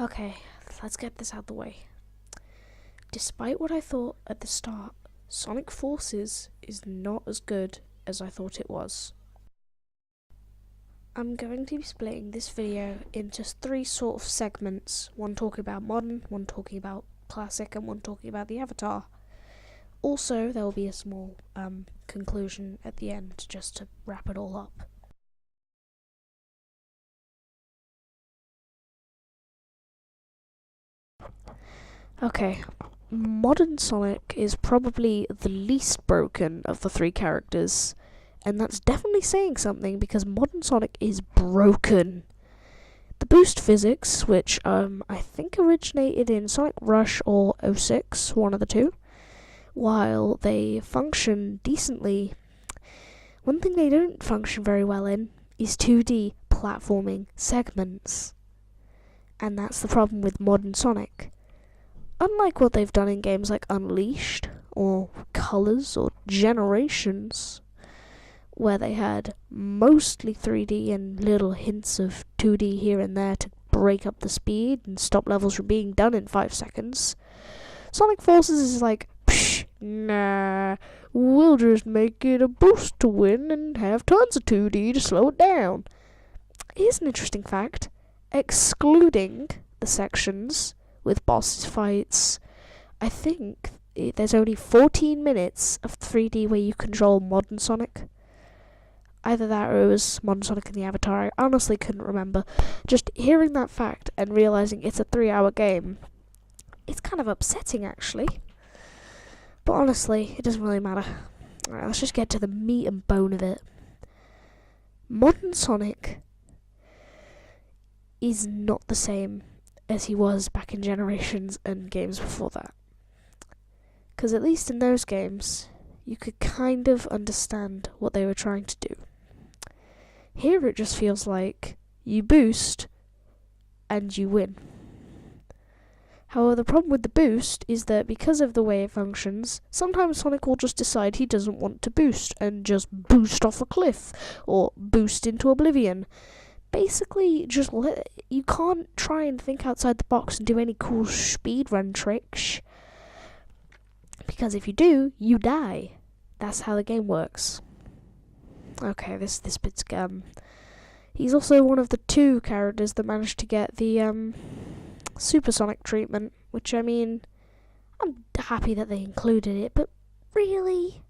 Okay, let's get this out of the way. Despite what I thought at the start, Sonic Forces is not as good as I thought it was. I'm going to be splitting this video into three sort of segments, one talking about modern, one talking about classic, and one talking about the Avatar. Also, there will be a small conclusion at the end, just to wrap it all up. Okay, modern Sonic is probably the least broken of the three characters, and that's definitely saying something because modern Sonic is broken. The boost physics, which I think originated in Sonic Rush or 06, one of the two, while they function decently, one thing they don't function very well in is 2D platforming segments. And that's the problem with modern Sonic. Unlike what they've done in games like Unleashed, or Colors, or Generations, where they had mostly 3D and little hints of 2D here and there to break up the speed and stop levels from being done in 5 seconds, Sonic Forces is like, psh, nah, we'll just make it a boost to win and have tons of 2D to slow it down. Here's an interesting fact. Excluding the sections with boss fights, I think there's only 14 minutes of 3D where you control modern Sonic. Either that or it was modern Sonic and the Avatar. I honestly couldn't remember. Just hearing that fact and realizing it's a 3-hour game, it's kind of upsetting actually. But honestly, it doesn't really matter. Alright, let's just get to the meat and bone of it. Modern Sonic is not the same as he was back in Generations and games before that. Because at least in those games, you could kind of understand what they were trying to do. Here it just feels like you boost and you win. However, the problem with the boost is that because of the way it functions, sometimes Sonic will just decide he doesn't want to boost and just boost off a cliff or boost into oblivion. Basically, you can't try and think outside the box and do any cool speedrun tricks, because if you do, you die. That's how the game works. Okay, this bit's he's also one of the 2 characters that managed to get the supersonic treatment, which I mean, I'm happy that they included it, but really,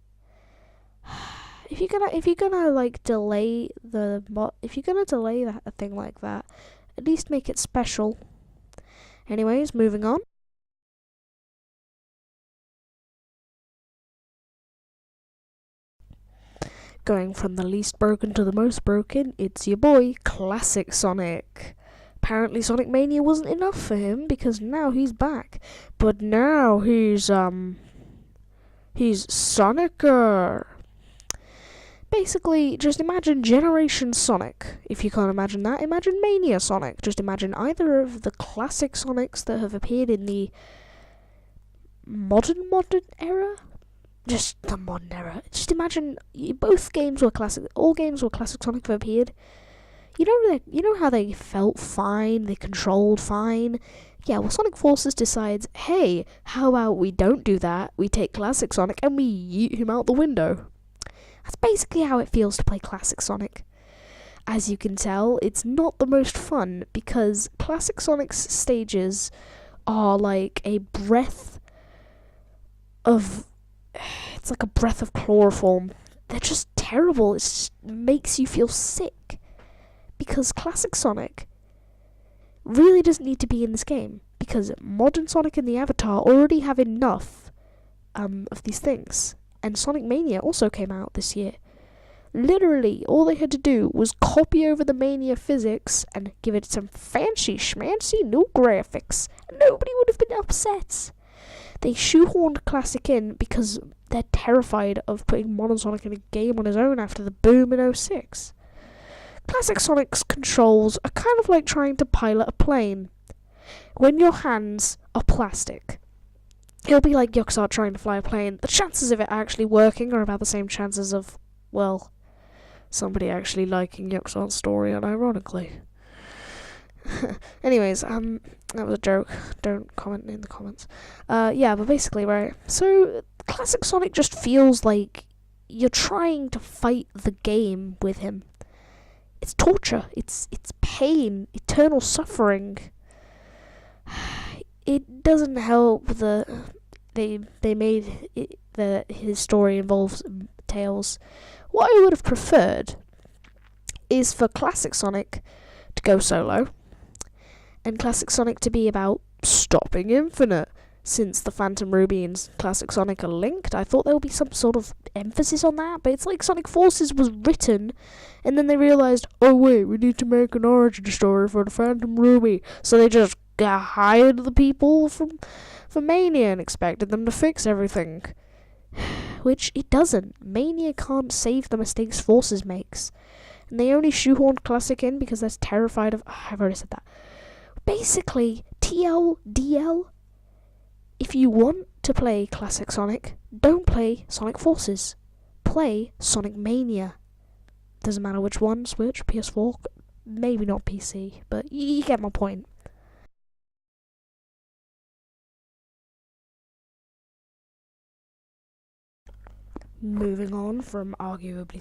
if you're gonna like delay a thing like that, at least make it special. Anyways, moving on. Going from the least broken to the most broken, it's your boy, Classic Sonic. Apparently Sonic Mania wasn't enough for him because now he's back. But now he's Sonicer. Basically, just imagine Generation Sonic. If you can't imagine that, imagine Mania Sonic. Just imagine either of the classic Sonics that have appeared in the modern era. Just the modern era. Just imagine both games were classic. All games were classic Sonic have appeared. You know how they felt fine, they controlled fine. Yeah, well, Sonic Forces decides, hey, how about we don't do that? We take classic Sonic and we yeet him out the window. That's basically how it feels to play classic Sonic. As you can tell, it's not the most fun because classic Sonic's stages are like a breath of... It's like a breath of chloroform. They're just terrible. It just makes you feel sick. Because classic Sonic really doesn't need to be in this game. Because modern Sonic and the Avatar already have enough of these things. And Sonic Mania also came out this year. Literally, all they had to do was copy over the Mania physics and give it some fancy schmancy new graphics. And nobody would have been upset. They shoehorned Classic in because they're terrified of putting modern Sonic in a game on his own after the boom in 06. Classic Sonic's controls are kind of like trying to pilot a plane when your hands are plastic. It'll be like Yuxart trying to fly a plane. The chances of it actually working are about the same chances of, well, somebody actually liking Yuxart's story, unironically. Anyways, that was a joke. Don't comment in the comments. Yeah, but basically, right. So, classic Sonic just feels like you're trying to fight the game with him. It's torture. It's pain, eternal suffering. It doesn't help that they made it, that his story involves Tails. What I would have preferred is for classic Sonic to go solo, and classic Sonic to be about stopping Infinite. Since the Phantom Ruby and classic Sonic are linked, I thought there would be some sort of emphasis on that, but it's like Sonic Forces was written, and then they realised, oh wait, we need to make an origin story for the Phantom Ruby, so they just hired the people for Mania and expected them to fix everything. Which it doesn't. Mania can't save the mistakes Forces makes. And they only shoehorned Classic in because they're terrified of... I've already said that. Basically, TLDL, if you want to play Classic Sonic, don't play Sonic Forces. Play Sonic Mania. Doesn't matter which one, Switch, PS4, maybe not PC, but you get my point. Moving on from arguably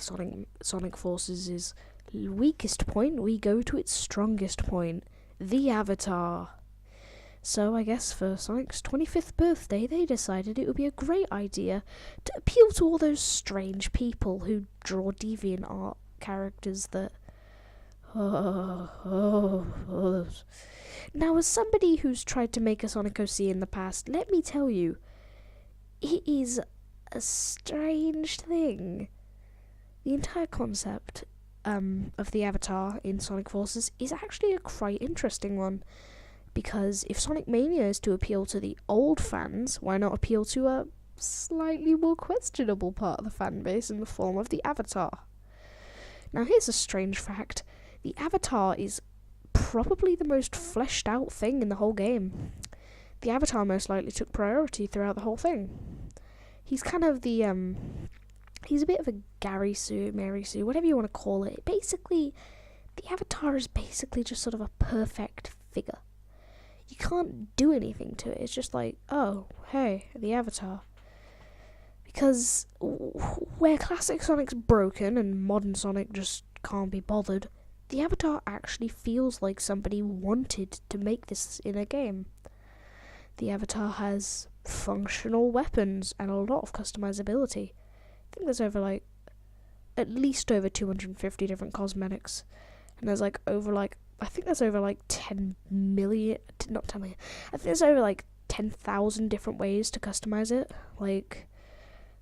Sonic Forces' weakest point, we go to its strongest point, the Avatar. So I guess for Sonic's 25th birthday, they decided it would be a great idea to appeal to all those strange people who draw deviant art characters that... Now, as somebody who's tried to make a Sonic OC in the past, let me tell you, it is a strange thing. The entire concept of the Avatar in Sonic Forces is actually a quite interesting one, because if Sonic Mania is to appeal to the old fans, why not appeal to a slightly more questionable part of the fan base in the form of the Avatar? Now here's a strange fact. The Avatar is probably the most fleshed out thing in the whole game. The Avatar most likely took priority throughout the whole thing. He's kind of the, he's a bit of a Gary Sue, Mary Sue, whatever you want to call it. Basically, the Avatar is basically just sort of a perfect figure. You can't do anything to it. It's just like, oh, hey, the Avatar. Because where classic Sonic's broken and modern Sonic just can't be bothered, the Avatar actually feels like somebody wanted to make this in a game. The Avatar has functional weapons and a lot of customizability. I think there's at least over 250 different cosmetics, and there's I think there's over 10 million, not 10 million, I think there's over 10,000 different ways to customize it.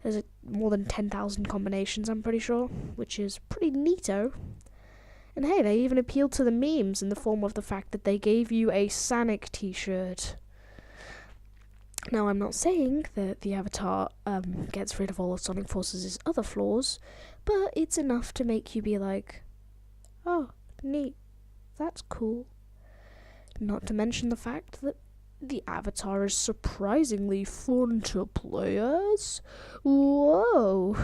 There's more than 10,000 combinations, I'm pretty sure, which is pretty neato. And hey, they even appealed to the memes in the form of the fact that they gave you a Sonic t-shirt. Now, I'm not saying that the Avatar gets rid of all of Sonic Forces' other flaws, but it's enough to make you be like, oh, neat, that's cool. Not to mention the fact that the Avatar is surprisingly fun to play as. Whoa!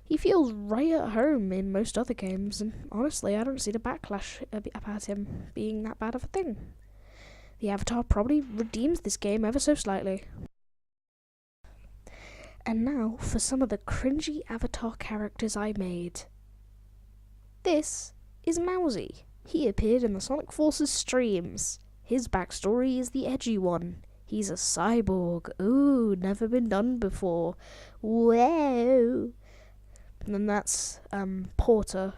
He feels right at home in most other games, and honestly, I don't see the backlash about him being that bad of a thing. The Avatar probably redeems this game ever so slightly. And now for some of the cringy Avatar characters I made. This is Mousy. He appeared in the Sonic Forces streams. His backstory is the edgy one. He's a cyborg. Ooh, never been done before. Whoa. And then that's Porter.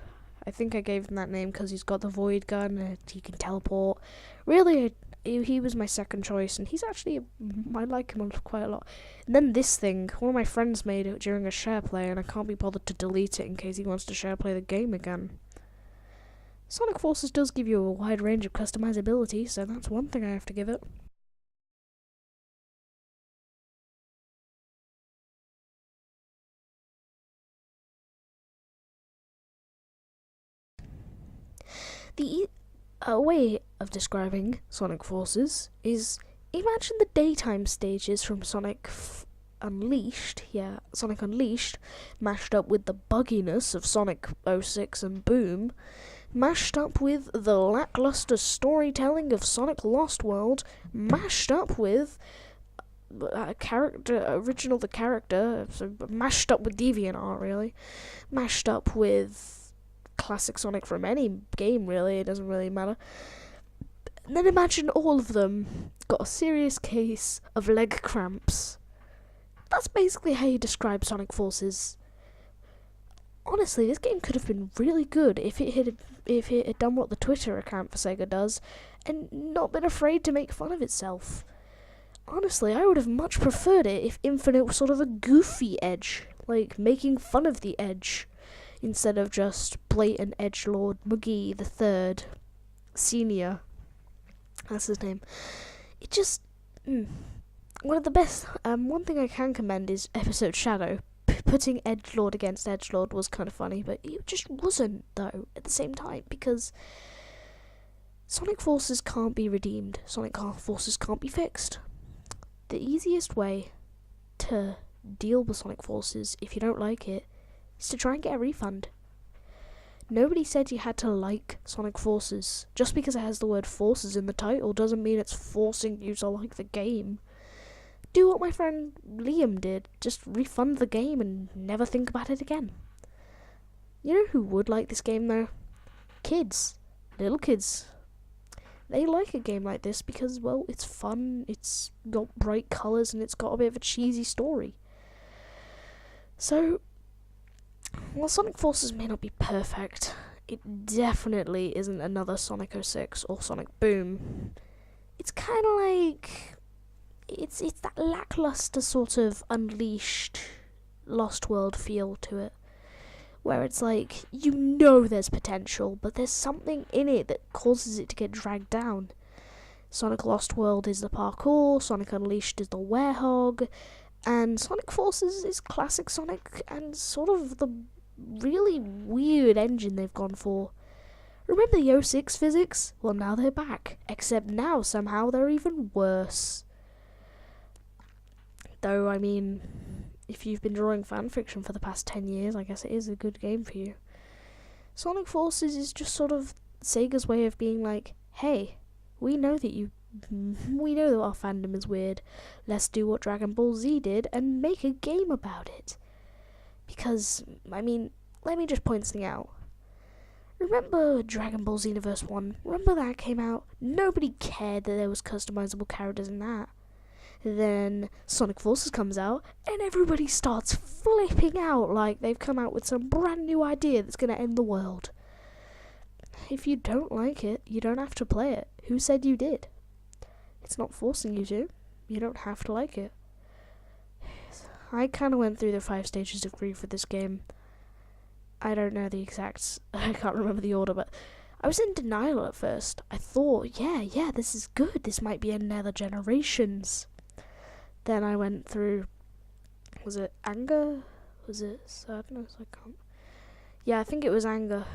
I think I gave him that name because he's got the void gun and he can teleport. Really, he was my second choice, and he's actually, I like him quite a lot. And then this thing, one of my friends made it during a share play, and I can't be bothered to delete it in case he wants to share play the game again. Sonic Forces does give you a wide range of customizability, so that's one thing I have to give it. A way of describing Sonic Forces is, imagine the daytime stages from Sonic Unleashed, Sonic Unleashed, mashed up with the bugginess of Sonic 06 and Boom, mashed up with the lackluster storytelling of Sonic Lost World, mashed up with the character, so mashed up with DeviantArt, really, mashed up with classic Sonic from any game, really, it doesn't really matter. And then imagine all of them got a serious case of leg cramps. That's basically how you describe Sonic Forces. Honestly, this game could have been really good if it had done what the Twitter account for Sega does, and not been afraid to make fun of itself. Honestly, I would have much preferred it if Infinite was sort of a goofy edge, like making fun of the edge, instead of just blatant edgelord Muggy the Third, Senior. That's his name. It just one of the best. One thing I can commend is Episode Shadow. Putting edgelord against edgelord was kind of funny, but it just wasn't though at the same time, because Sonic Forces can't be redeemed. Sonic Forces can't be fixed. The easiest way to deal with Sonic Forces, if you don't like it, is to try and get a refund. Nobody said you had to like Sonic Forces. Just because it has the word Forces in the title doesn't mean it's forcing you to like the game. Do what my friend Liam did. Just refund the game and never think about it again. You know who would like this game though? Kids. Little kids. They like a game like this because, well, it's fun, it's got bright colours, and it's got a bit of a cheesy story. So, while Sonic Forces may not be perfect, it definitely isn't another Sonic 06 or Sonic Boom. It's kind of like... It's that lackluster sort of Unleashed, Lost World feel to it. Where it's like, you know there's potential, but there's something in it that causes it to get dragged down. Sonic Lost World is the parkour, Sonic Unleashed is the werehog, and Sonic Forces is classic Sonic and sort of the really weird engine they've gone for. Remember the 06 physics? Well, now they're back, except now somehow they're even worse. Though, I mean, if you've been drawing fanfiction for the past 10 years, I guess it is a good game for you. Sonic Forces is just sort of Sega's way of being like, hey, we know that our fandom is weird. Let's do what Dragon Ball Z did and make a game about it. Because, I mean, let me just point something out. Remember Dragon Ball Xenoverse 1? Remember that came out? Nobody cared that there was customizable characters in that. Then Sonic Forces comes out, and everybody starts flipping out like they've come out with some brand new idea that's going to end the world. If you don't like it, you don't have to play it. Who said you did? It's not forcing you to. You don't have to like it. I kind of went through the 5 stages of grief with this game. I don't know the exact... I can't remember the order, but I was in denial at first. I thought, yeah, this is good. This might be another Generations. Then I went through, was it anger? Was it sadness? I can't. Yeah, I think it was anger.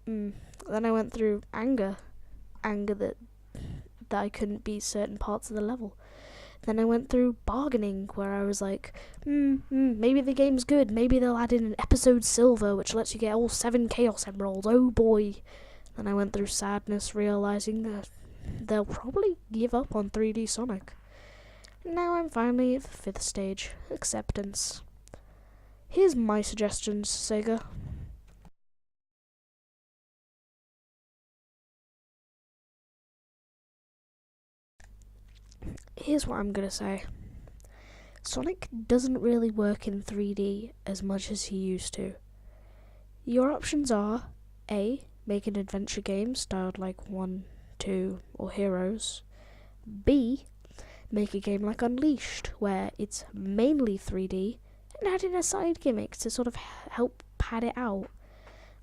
Then I went through anger that I couldn't beat certain parts of the level. Then I went through bargaining, where I was like, maybe the game's good. Maybe they'll add in an episode silver, which lets you get all 7 Chaos Emeralds. Oh boy. Then I went through sadness, realizing that they'll probably give up on 3D Sonic. Now I'm finally at the 5th stage, acceptance. Here's my suggestions, Sega. Here's what I'm gonna say. Sonic doesn't really work in 3D as much as he used to. Your options are A. Make an adventure game styled like 1, 2, or Heroes. B. Make a game like Unleashed, where it's mainly 3D, and add in a side gimmick to sort of help pad it out.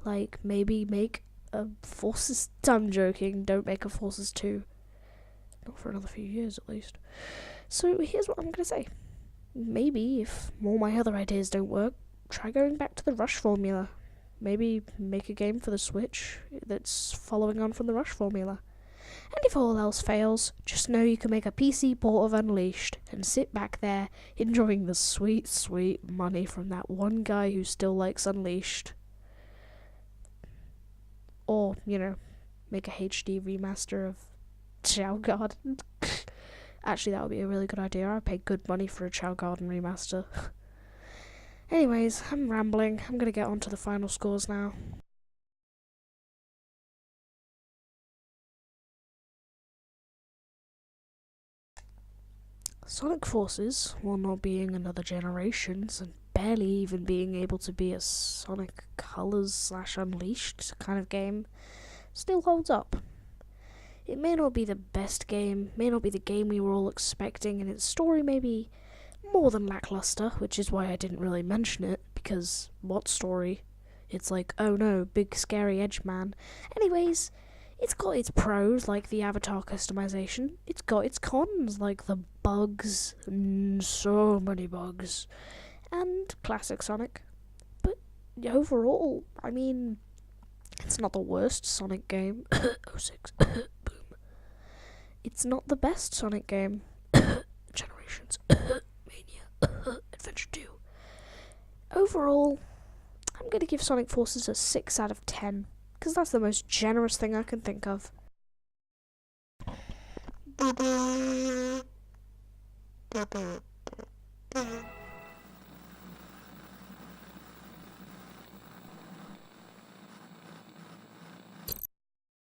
Like, maybe make a Forces... I'm joking, don't make a Forces 2. Not for another few years, at least. So, here's what I'm going to say. Maybe, if all my other ideas don't work, try going back to the Rush formula. Maybe make a game for the Switch that's following on from the Rush formula. And if all else fails, just know you can make a PC port of Unleashed and sit back there enjoying the sweet, sweet money from that one guy who still likes Unleashed. or, you know, make a HD remaster of Chow Garden. Actually, that would be a really good idea. I'd pay good money for a Chow Garden remaster. Anyways, I'm rambling. I'm gonna get on to the final scores now. Sonic Forces, while not being another Generations and barely even being able to be a Sonic Colors / Unleashed kind of game, still holds up. It may not be the best game, may not be the game we were all expecting, and its story may be more than lackluster, which is why I didn't really mention it, because what story? It's like, oh no, big scary edge man. Anyways, it's got its pros, like the avatar customization. It's got its cons, like the bugs, so many bugs, and classic Sonic. But overall, I mean, it's not the worst Sonic game. 06. Boom. It's not the best Sonic game. Generations. Mania. Adventure 2. Overall, I'm going to give Sonic Forces a 6 out of 10. Because that's the most generous thing I can think of.